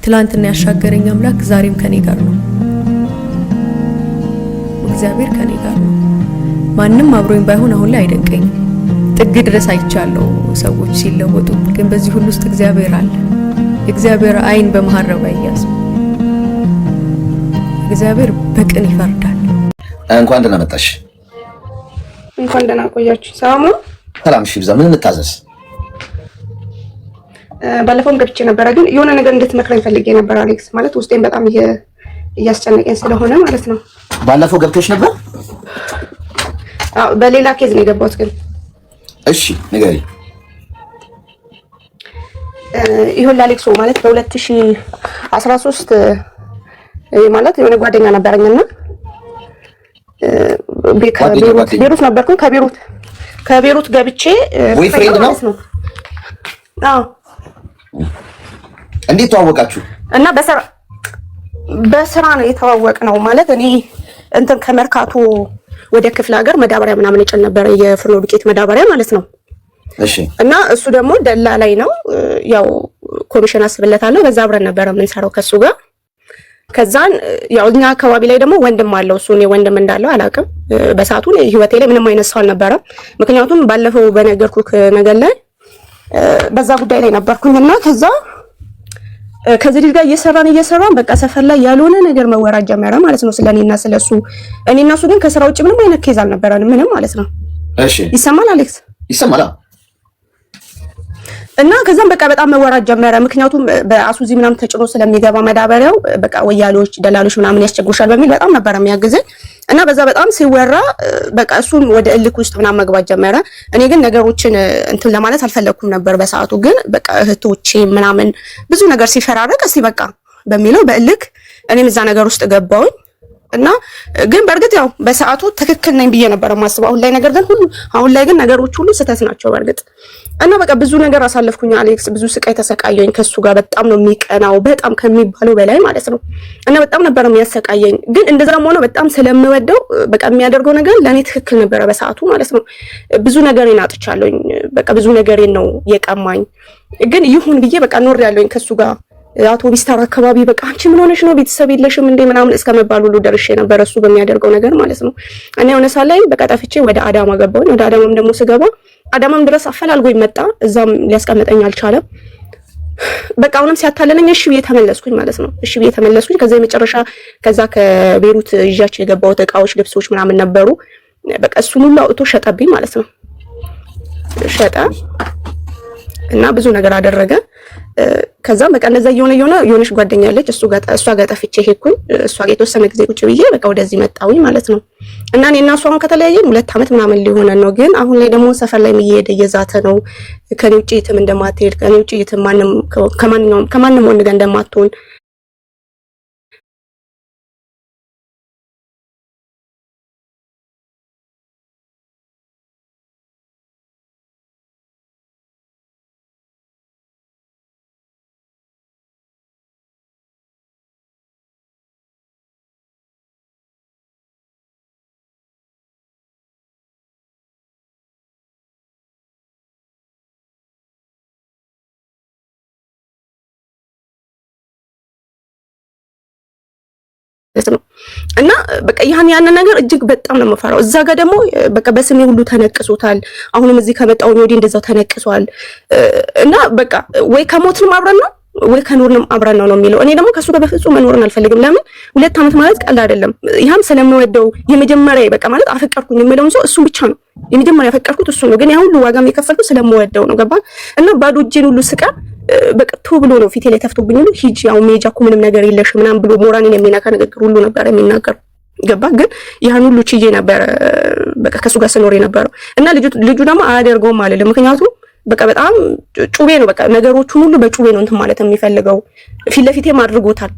ትላንትና ያሻገረኝ አምላክ ዛሬም ከኔ ጋር ነው። እግዚአብሔር ከኔ ጋር ነው። ማንም አብሮኝ ባይሆን አሁን ላይ አይደንቀኝም። ጥግ ድረስ አይቻለሁ ሰዎች ሲለወጡ፣ ግን በዚህ ሁሉ ውስጥ እግዚአብሔር አለ። እግዚአብሔር አይን በመሐረብ አይያዝም። እግዚአብሔር በቅን ይፈርዳል። እንኳን ደህና መጣሽ። እንኳን ደህና ቆያችሁ። ሰላም ነው? ሰላም። እሺ፣ ብዛ ምን እንታዘዝ? ባለፈውም ገብቼ ነበረ፣ ግን የሆነ ነገር እንድትመክረኝ ፈልጌ ነበር አሌክስ። ማለት ውስጤን በጣም እያስጨነቀኝ ስለሆነ ማለት ነው። ባለፈው ገብተሽ ነበር? አዎ፣ በሌላ ኬዝ ነው የገባሁት ግን። እሺ ንገሪ። ይሁን አሌክስ ማለት በ2013 ማለት የሆነ ጓደኛ ነበረኝና ቤሩት ነበርኩኝ። ከቤሩት ገብቼ ወይ ፍሬንድ ነው? አዎ። እንዴት ተዋወቃችሁ? እና በስራ ነው የተዋወቅነው። ማለት እኔ እንትን ከመርካቶ ወደ ክፍለ ሀገር መዳበሪያ ምናምን እጭን ነበረ፣ የፍርኖ ዱቄት መዳበሪያ ማለት ነው። እሺ። እና እሱ ደግሞ ደላላይ ነው። ያው ኮሚሽን አስብለታለሁ። በዛ አብረን ነበረ የምንሰራው ከሱ ጋር። ከዛን ያው እኛ አካባቢ ላይ ደግሞ ወንድም አለው እሱ። እኔ ወንድም እንዳለው አላውቅም በሰዓቱ። ህይወቴ ላይ ምንም አይነት ሰው አልነበረም። ምክንያቱም ባለፈው በነገርኩህ ነገር ላይ በዛ ጉዳይ ላይ ነበርኩኝና ከዚህ ልጅ ጋር እየሰራን በቃ ሰፈር ላይ ያልሆነ ነገር መወራት ጀመረ ማለት ነው ስለኔና ስለሱ። እኔና እሱ ግን ከስራ ውጭ ምንም አይነት ኬዝ አልነበረንም ምንም ማለት ነው። እሺ። ይሰማል አሌክስ? ይሰማል። እና ከዛም በቃ በጣም መወራት ጀመረ። ምክንያቱም በአሱዚ ምናምን ተጭኖ ስለሚገባ መዳበሪያው በቃ ወያሎች ደላሎች ምናምን ያስቸግሩሻል በሚል በጣም ነበር የሚያግዘኝ። እና በዛ በጣም ሲወራ በቃ እሱም ወደ እልክ ውስጥ ምናምን መግባት ጀመረ። እኔ ግን ነገሮችን እንትን ለማለት አልፈለኩም ነበር በሰዓቱ። ግን በቃ እህቶቼ ምናምን ብዙ ነገር ሲፈራረቅ እስቲ በቃ በሚለው በእልክ እኔም እዛ ነገር ውስጥ ገባሁኝ። እና ግን በእርግጥ ያው በሰዓቱ ትክክል ነኝ ብዬ ነበር የማስበው። አሁን ላይ ግን ነገሮች ሁሉ ስህተት ናቸው በእርግጥ። እና በቃ ብዙ ነገር አሳለፍኩኝ አሌክስ። ብዙ ስቃይ ተሰቃየኝ ከሱ ጋር። በጣም ነው የሚቀናው፣ በጣም ከሚባለው በላይ ማለት ነው። እና በጣም ነበር የሚያሰቃየኝ። ግን እንደዛም ሆነ በጣም ስለምወደው በቃ የሚያደርገው ነገር ለኔ ትክክል ነበረ በሰዓቱ ማለት ነው። ብዙ ነገሬን አጥቻለሁኝ። በቃ ብዙ ነገሬን ነው የቀማኝ። ግን ይሁን ብዬ በቃ ኖር ያለሁኝ ከሱ ጋር አውቶቢስ ተራ አካባቢ በቃ አንቺ ምን ሆነሽ ነው ቤተሰብ የለሽም እንዴ ምናምን እስከመባል ሁሉ ደርሼ ነበር እሱ በሚያደርገው ነገር ማለት ነው። እኔ የሆነ ሰዓት ላይ በቃ ጠፍቼ ወደ አዳማ ገባሁኝ። ወደ አዳማም ደግሞ ስገባ አዳማም ድረስ አፈላልጎኝ መጣ። እዛም ሊያስቀምጠኝ አልቻለም። በቃ አሁንም ሲያታለለኝ እሺ ብዬ ተመለስኩኝ ማለት ነው። እሺ ብዬ ተመለስኩኝ። ከዛ የመጨረሻ ከቤሩት ይዣቸው የገባሁት እቃዎች ልብሶች ምናምን ነበሩ። በቃ እሱን ሁሉ አውጥቶ ሸጠብኝ ማለት ነው። ሸጠ እና ብዙ ነገር አደረገ። ከዛ በቃ እንደዛ የሆነች ጓደኛ አለች እሷ ጋር ጠፍቼ ሄድኩኝ። እሷ ጋር የተወሰነ ጊዜ ቁጭ ብዬ በቃ ወደዚህ መጣሁኝ ማለት ነው። እና እኔና እሷ አሁን ከተለያየን 2 ዓመት ምናምን ሊሆነን ነው። ግን አሁን ላይ ደግሞ ሰፈር ላይ እየዛተ ነው። ከኔ ውጭ የትም እንደማትሄድ፣ ከኔ ውጭ የትም ከማንም ወንድ ጋር እንደማትሆን ነው። እና በቃ ያን ነገር እጅግ በጣም ነው የምፈራው። እዛ ጋር ደግሞ በቃ በስሜ ሁሉ ተነቅሶታል። አሁንም እዚህ ከመጣሁ ወዲህ እንደዛው ተነቅሷል። እና በቃ ወይ ከሞትንም አብረን ነው ወይ ከኖርንም አብረን ነው የሚለው። እኔ ደግሞ ከሱ ጋር በፍጹም መኖርን አልፈልግም። ለምን 2 ዓመት ማለት ቀልድ አይደለም። ያም ስለምወደው የመጀመሪያ በቃ ማለት አፈቀርኩኝ የምለውን ሰው እሱ ብቻ ነው። የመጀመሪያ ያፈቀርኩት እሱ ነው። ግን ያ ሁሉ ዋጋም የከፈልኩት ስለምወደው ነው። ገባ? እና ባዶ እጄን ሁሉ ስቀር በቃ ብሎ ነው ፊቴ ላይ ተፍቶብኝ ሁሉ ሂጂ ያው ሜጃ እኮ ምንም ነገር የለሽ ምናምን ብሎ ሞራኔን የሚነካ ንግግር ሁሉ ነበር የሚናገር። ገባ? ግን ያን ሁሉ ችዬ ነበር በቃ ከሱ ጋር ስኖር የነበረው። እና ልጁ ደግሞ አያደርገውም አልልም። ምክንያቱም በቃ በጣም ጩቤ ነው። በቃ ነገሮቹን ሁሉ በጩቤ ነው እንትን ማለት የሚፈልገው። ፊት ለፊቴም አድርጎታል።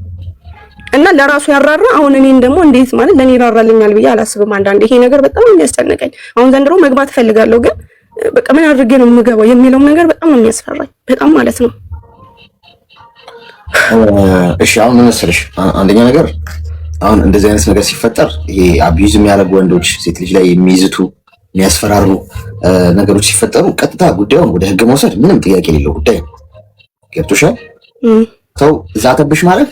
እና ለራሱ ያራራ። አሁን እኔን ደግሞ እንዴት ማለት ለኔ ያራራልኛል ብዬ አላስብም። አንዳንዴ ይሄ ነገር በጣም የሚያስጨንቀኝ። አሁን ዘንድሮ መግባት እፈልጋለሁ ግን በቃ ምን አድርጌ ነው የምገባው የሚለው ነገር በጣም ነው የሚያስፈራኝ። በጣም ማለት ነው። እሺ አሁን ምን መሰለሽ፣ አንደኛ ነገር አሁን እንደዚህ አይነት ነገር ሲፈጠር ይሄ አቢዩዝ የሚያደርጉ ወንዶች ሴት ልጅ ላይ የሚይዝቱ የሚያስፈራሩ ነገሮች ሲፈጠሩ ቀጥታ ጉዳዩን ወደ ህግ መውሰድ ምንም ጥያቄ የሌለው ጉዳይ ነው። ገብቶሻል? ሰው ዛተብሽ ማለት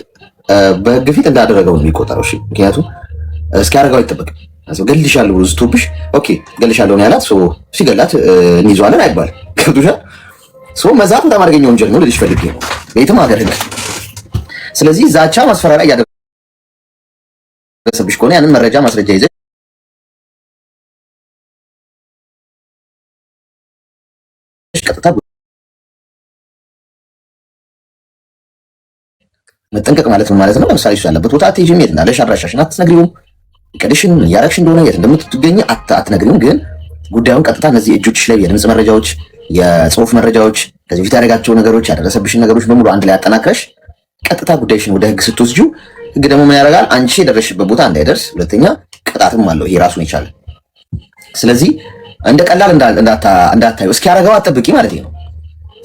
በህግ ፊት እንዳደረገው ነው የሚቆጠረው። እሺ ምክንያቱም እስኪያደርገው አይጠበቅም። ገልሻለሁ ብሎ ዝቶብሽ ኦኬ ገልሻለሁ ነው ያላት። ሲገላት እንይዘዋለን አይባልም። ገብቶሻል? መዛት በጣም አደገኛ ወንጀል ነው ልልሽ ፈልጌ ነው በየትም ሀገር ህግ። ስለዚህ ዛቻ ማስፈራሪያ እያደረሰብሽ ከሆነ ያንን መረጃ ማስረጃ ይዘሽ ቀጥታ መጠንቀቅ ማለት ነው ማለት ነው። ለምሳሌ እሱ ያለበት ቦታ አትሄጂም፣ የት እንዳለሽ አድራሻሽን አትነግሪውም፣ እቅድሽን እያደረግሽ እንደሆነ የት እንደምትገኝ አትነግሪውም። ግን ጉዳዩን ቀጥታ እነዚህ እጆችሽ ላይ የድምፅ መረጃዎች፣ የጽሁፍ መረጃዎች፣ ከዚህ በፊት ያደረጋቸው ነገሮች፣ ያደረሰብሽን ነገሮች በሙሉ አንድ ላይ አጠናክረሽ ቀጥታ ጉዳይሽን ወደ ህግ ስትወስጂው ህግ ደግሞ ምን ያደርጋል? አንቺ የደረስሽበት ቦታ እንዳይደርስ፣ ሁለተኛ ቅጣትም አለው ይሄ ራሱን ይቻላል። ስለዚህ እንደ ቀላል እንዳታዩ፣ እስኪያደርገው አትጠብቂ ማለት ነው።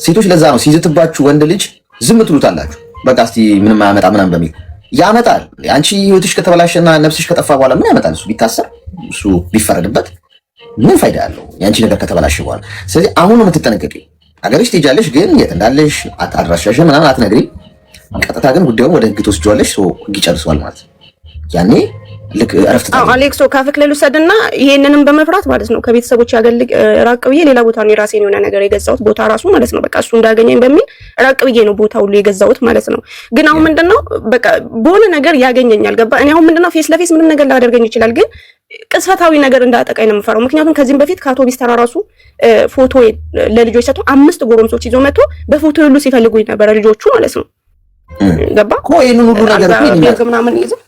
ሴቶች ለዛ ነው ሲይዝትባችሁ ወንድ ልጅ ዝም ትሉታላችሁ። በቃ እስቲ ምንም አያመጣ ምናምን በሚል ያመጣል። አንቺ ህይወትሽ ከተበላሸና ነፍስሽ ከጠፋ በኋላ ምን ያመጣል? እሱ ቢታሰር እሱ ቢፈረድበት ምን ፋይዳ አለው? የአንቺ ነገር ከተበላሸ በኋላ። ስለዚህ አሁን ነው የምትጠነቀቂው። አገርሽ ትሄጃለሽ፣ ግን የት እንዳለሽ አድራሻሽን ምናምን አትነግሪም። ቀጥታ ግን ጉዳዩን ወደ ህግ ትወስጂዋለሽ። ህግ ይጨርሰዋል ማለት ያኔ ልክ እረፍት አሌክሶ ካፍክ ልውሰድና ይሄንንም በመፍራት ማለት ነው ከቤተሰቦች ያገልግ ራቅ ብዬ ሌላ ቦታ ነው የራሴን የሆነ ነገር የገዛሁት ቦታ ራሱ ማለት ነው። በቃ እሱ እንዳገኘኝ በሚል ራቅ ብዬ ነው ቦታ ሁሉ የገዛሁት ማለት ነው። ግን አሁን ምንድነው በቃ በሆነ ነገር ያገኘኛል። ገባ? እኔ አሁን ምንድነው ፌስ ለፌስ ምንም ነገር ላደርገኝ ይችላል፣ ግን ቅስፈታዊ ነገር እንዳጠቃኝ ነው የምፈራው። ምክንያቱም ከዚህም በፊት ከአውቶቢስ ተራ ራሱ ፎቶ ለልጆች ሰጥቶ 5 ጎረምሶች ይዞ መጥቶ በፎቶ ሁሉ ሲፈልጉኝ ነበረ ልጆቹ ማለት ነው። ገባ እኮ ይሄንን ሁሉ ነገር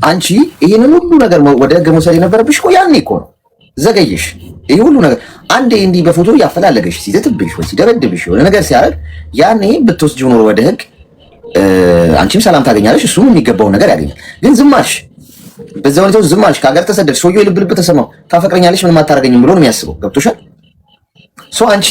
አንቺ ይሄንን ሁሉ ነገር ወደ ህግ መውሰድ የነበረብሽ እኮ ያኔ እኮ ነው። ዘገየሽ። ይሄ ሁሉ ነገር አንዴ እንዲህ በፎቶ ያፈላለገሽ ሲዘትብሽ ወይ ሲደበድብሽ የሆነ ነገር ሲያደርግ ያኔ ብትወስጂው ኖሮ ወደ ህግ አንቺም ሰላም ታገኛለሽ፣ እሱም የሚገባውን ነገር ያገኛል። ግን ዝም አልሽ። በዛ ሁኔታ ዝም አልሽ። ከሀገር ተሰደድሽ። ሰውዬው የልብ ልብ ተሰማው። ታፈቅረኛለሽ ምንም አታደርገኝም ብሎ ነው የሚያስበው። ገብቶሻል? አንቺ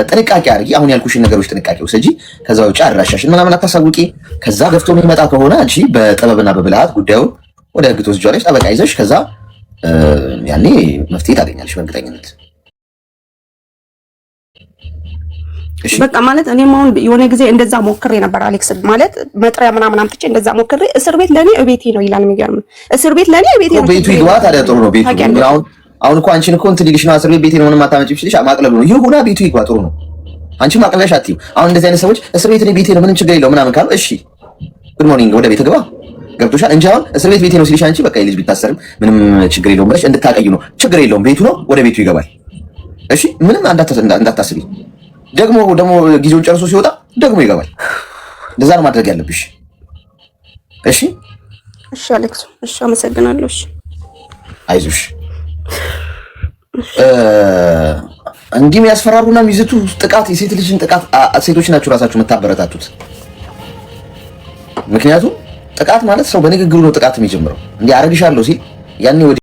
ጥንቃቄ አድርጊ። አሁን ያልኩሽን ነገሮች ጥንቃቄ ውሰጂ። ከዛ ውጭ አድራሻሽን ምናምን አታሳውቂ። ከዛ ገፍቶ የሚመጣ ከሆነ አንቺ በጥበብና በብልሃት ጉዳዩን ወደ ህግ ትወስጂዋለሽ፣ ጠበቃ ይዘሽ። ከዛ ያኔ መፍትሄ ታገኛለሽ በእርግጠኝነት። በቃ ማለት እኔም አሁን የሆነ ጊዜ እንደዛ ሞክሬ ነበር አሌክስ። ማለት መጥሪያ ምናምን አምጥቼ እንደዛ ሞክሬ እስር ቤት ለኔ እቤቴ ነው ይላል። የሚገርም እስር ቤት ለኔ እቤቴ ነው። ቤቱ ይግባ ታዲያ ጥሩ ነው ቤቱ። አሁን እኮ አንቺን እኮ እንትን ሊልሽ ነው። እስር ቤት ቤቴ ነው ምንም አታመጪም ሲልሽ ማቅለሉ ነው። ይሁና ቤቱ ይግባ ጥሩ ነው። አንቺ ማቅለሽ አትይም። አሁን እንደዚህ አይነት ሰዎች እስር ቤት ቤቴ ነው ምንም ችግር የለው ምናምን ካሉ እሺ ጉድ ሞርኒንግ ወደ ቤት ግባ። ገብቶሻል? እንጂ አሁን እስር ቤት ቤቴ ነው ሲልሽ አንቺ በቃ ልጅ ቢታሰርም ምንም ችግር የለውም ብለሽ እንድታቀዩ ነው። ችግር የለውም ቤቱ ነው፣ ወደ ቤቱ ይገባል። እሺ ምንም እንዳታስቢ። ደግሞ ጊዜውን ጨርሶ ሲወጣ ደግሞ ይገባል። እንደዛ ነው ማድረግ ያለብሽ። እሺ እሺ አሌክስ፣ እሺ አመሰግናለሁ። እሺ አይዞሽ። እንዲህ የሚያስፈራሩና የሚዝቱ ጥቃት፣ የሴት ልጅን ጥቃት ሴቶች ናቸው ራሳችሁ የምታበረታቱት። ምክንያቱም ጥቃት ማለት ሰው በንግግሩ ነው ጥቃት የሚጀምረው። እንዲህ አረግሻለሁ ሲል ያኔ